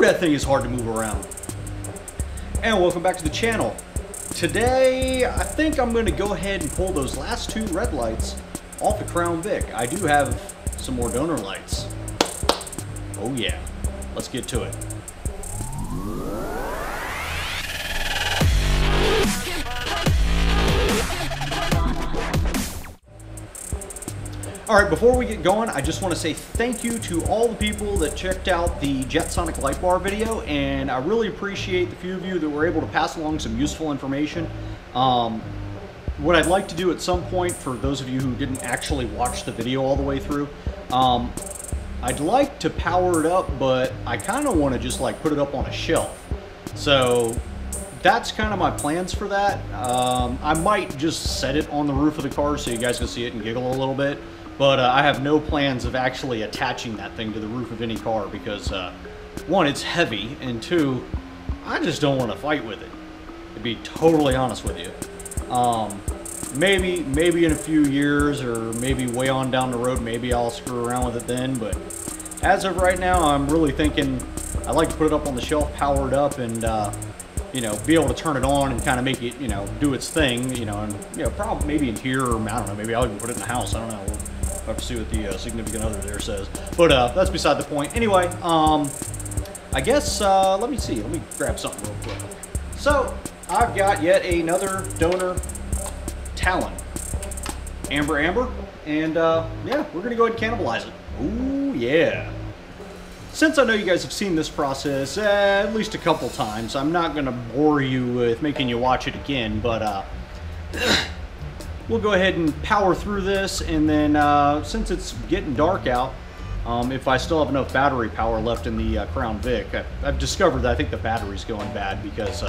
that thing is hard to move around. And welcome back to the channel. Today, I think I'm going to go ahead and pull those last two red lights off the Crown Vic. I do have some more donor lights. Oh yeah, let's get to it. Alright, before we get going, I just want to say thank you to all the people that checked out the Jetsonic light bar video, and I really appreciate the few of you that were able to pass along some useful information. What I'd like to do at some point, for those of you who didn't actually watch the video all the way through, I'd like to power it up, but I kind of want to just like put it up on a shelf. So that's kind of my plans for that. I might just set it on the roof of the car so you guys can see it and giggle a little bit. But I have no plans of actually attaching that thing to the roof of any car because, one, it's heavy, and two, I just don't want to fight with it, to be totally honest with you. Maybe in a few years, or maybe way on down the road, maybe I'll screw around with it then, but as of right now, I'm really thinking I'd like to put it up on the shelf, power it up, and, you know, be able to turn it on and kind of make it, you know, do its thing, you know, and, you know, probably maybe in here, or I don't know, maybe I'll even put it in the house, I don't know. We'll have to see what the significant other there says. But that's beside the point. Anyway, I guess, let me see. Let me grab something real quick. So, I've got yet another donor Talon. Amber, and yeah, we're going to go ahead and cannibalize it. Ooh, yeah. Since I know you guys have seen this process at least a couple times, I'm not going to bore you with making you watch it again, but we'll go ahead and power through this, and then since it's getting dark out, if I still have enough battery power left in the Crown Vic, I've discovered that I think the battery's going bad because,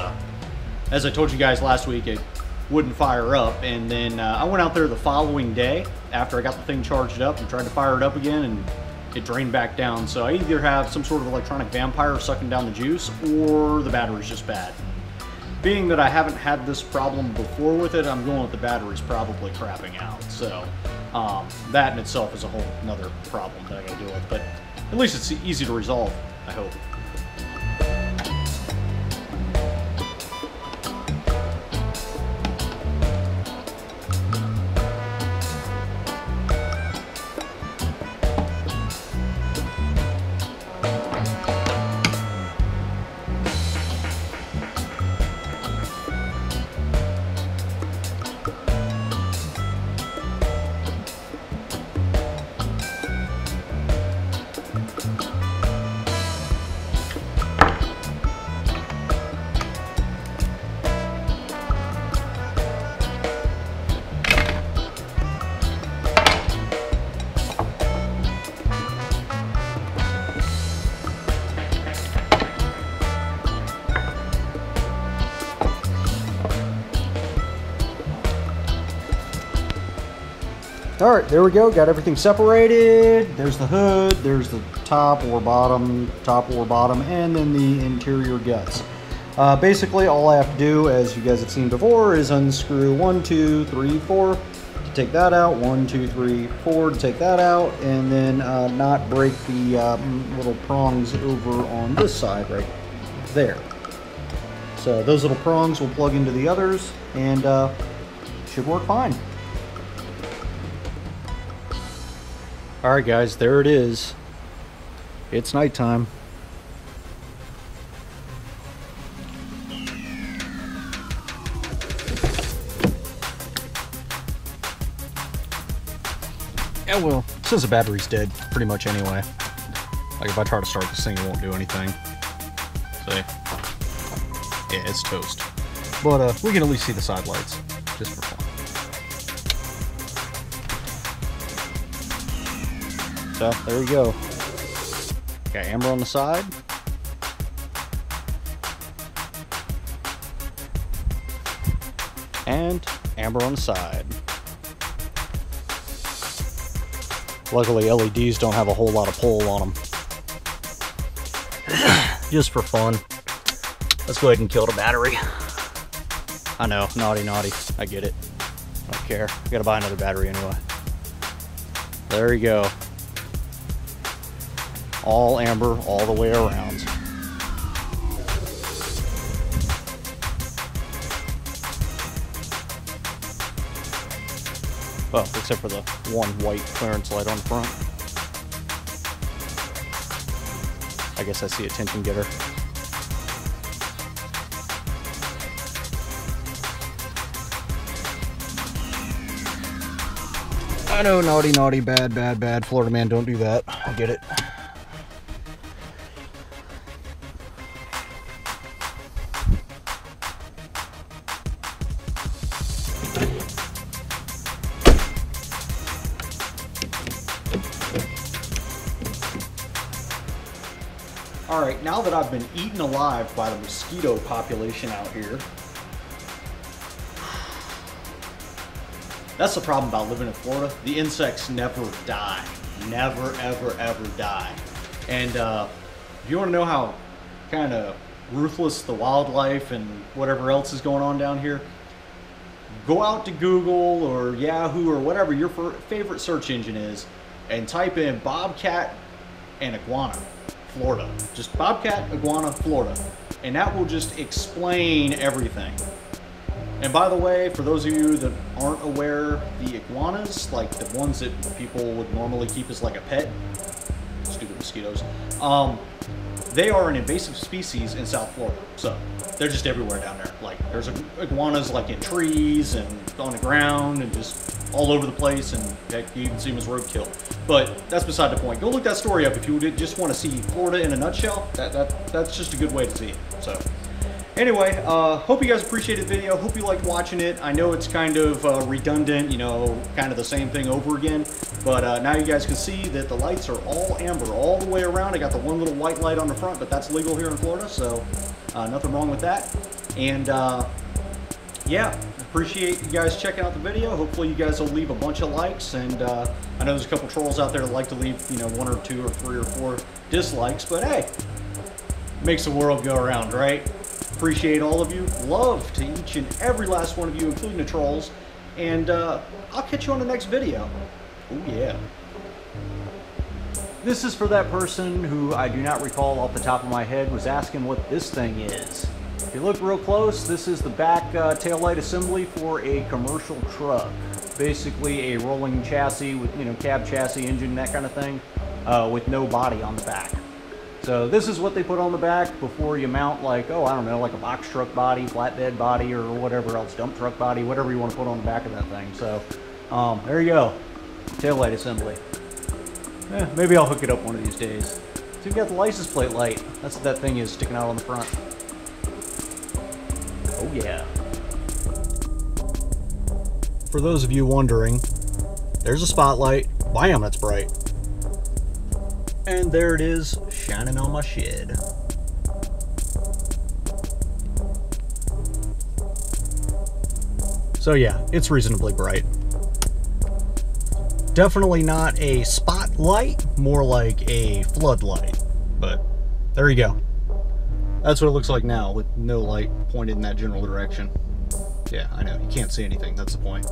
as I told you guys last week, it wouldn't fire up, and then I went out there the following day after I got the thing charged up and tried to fire it up again, and it drained back down. So I either have some sort of electronic vampire sucking down the juice, or the battery's just bad. Being that I haven't had this problem before with it, I'm going with the battery's probably crapping out. So that in itself is a whole another problem that I gotta deal with. But at least it's easy to resolve, I hope. Alright, there we go, got everything separated. There's the hood, there's the top or bottom, and then the interior guts. Basically, all I have to do, as you guys have seen before, is unscrew 1, 2, 3, 4 to take that out, 1, 2, 3, 4 to take that out, and then not break the little prongs over on this side right there. So those little prongs will plug into the others, and should work fine. Alright guys, there it is. It's nighttime. Yeah, well, since the battery's dead pretty much anyway. Like if I try to start this thing, it won't do anything. See? Yeah, it's toast. But we can at least see the side lights, just for fun. So, there you go. Got amber on the side. And amber on the side. Luckily, LEDs don't have a whole lot of pull on them. Just for fun. Let's go ahead and kill the battery. I know, naughty. I get it. I don't care. I gotta buy another battery anyway. There you go. All amber all the way around. Well, except for the one white clearance light on the front. I guess that's the attention getter. I know, naughty, naughty, bad, bad, bad. Florida man, don't do that. I get it. Alright, now that I've been eaten alive by the mosquito population out here, that's the problem about living in Florida. The insects never die. Never, ever, ever die. And if you want to know how kind of ruthless the wildlife and whatever else is going on down here, go out to Google or Yahoo or whatever your favorite search engine is and type in bobcat and iguana, Florida. Just bobcat, iguana, Florida. And that will just explain everything. And by the way, for those of you that aren't aware, the iguanas, like the ones that people would normally keep as like a pet, stupid mosquitoes, they are an invasive species in South Florida. So they're just everywhere down there. Like there's iguanas like in trees and on the ground and just all over the place, and heck, you can see them as roadkill. But that's beside the point. Go look that story up if you just want to see Florida in a nutshell. That's just a good way to see it. So anyway, hope you guys appreciated the video. Hope you liked watching it. I know it's kind of redundant, you know, kind of the same thing over again. But now you guys can see that the lights are all amber all the way around. I got the one little white light on the front, but that's legal here in Florida, so nothing wrong with that. And yeah, appreciate you guys checking out the video. Hopefully you guys will leave a bunch of likes. And I know there's a couple trolls out there that like to leave, you know, 1 or 2 or 3 or 4 dislikes. But hey, makes the world go around, right? Appreciate all of you. Love to each and every last one of you, including the trolls. And I'll catch you on the next video. Oh yeah. This is for that person who I do not recall off the top of my head was asking what this thing is. If you look real close, this is the back taillight assembly for a commercial truck. Basically a rolling chassis with, you know, cab chassis, engine, that kind of thing, with no body on the back. So this is what they put on the back before you mount, like, oh, I don't know, like a box truck body, flatbed body, or whatever else, dump truck body, whatever you want to put on the back of that thing. So there you go, taillight assembly. Maybe I'll hook it up one of these days. So you've got the license plate light. That's what that thing is sticking out on the front. Oh yeah. For those of you wondering, there's a spotlight. Bam, that's bright. And there it is, shining on my shed. So yeah, it's reasonably bright. Definitely not a spotlight, more like a floodlight. But there you go. That's what it looks like now, with no light pointed in that general direction. Yeah, I know, you can't see anything, that's the point.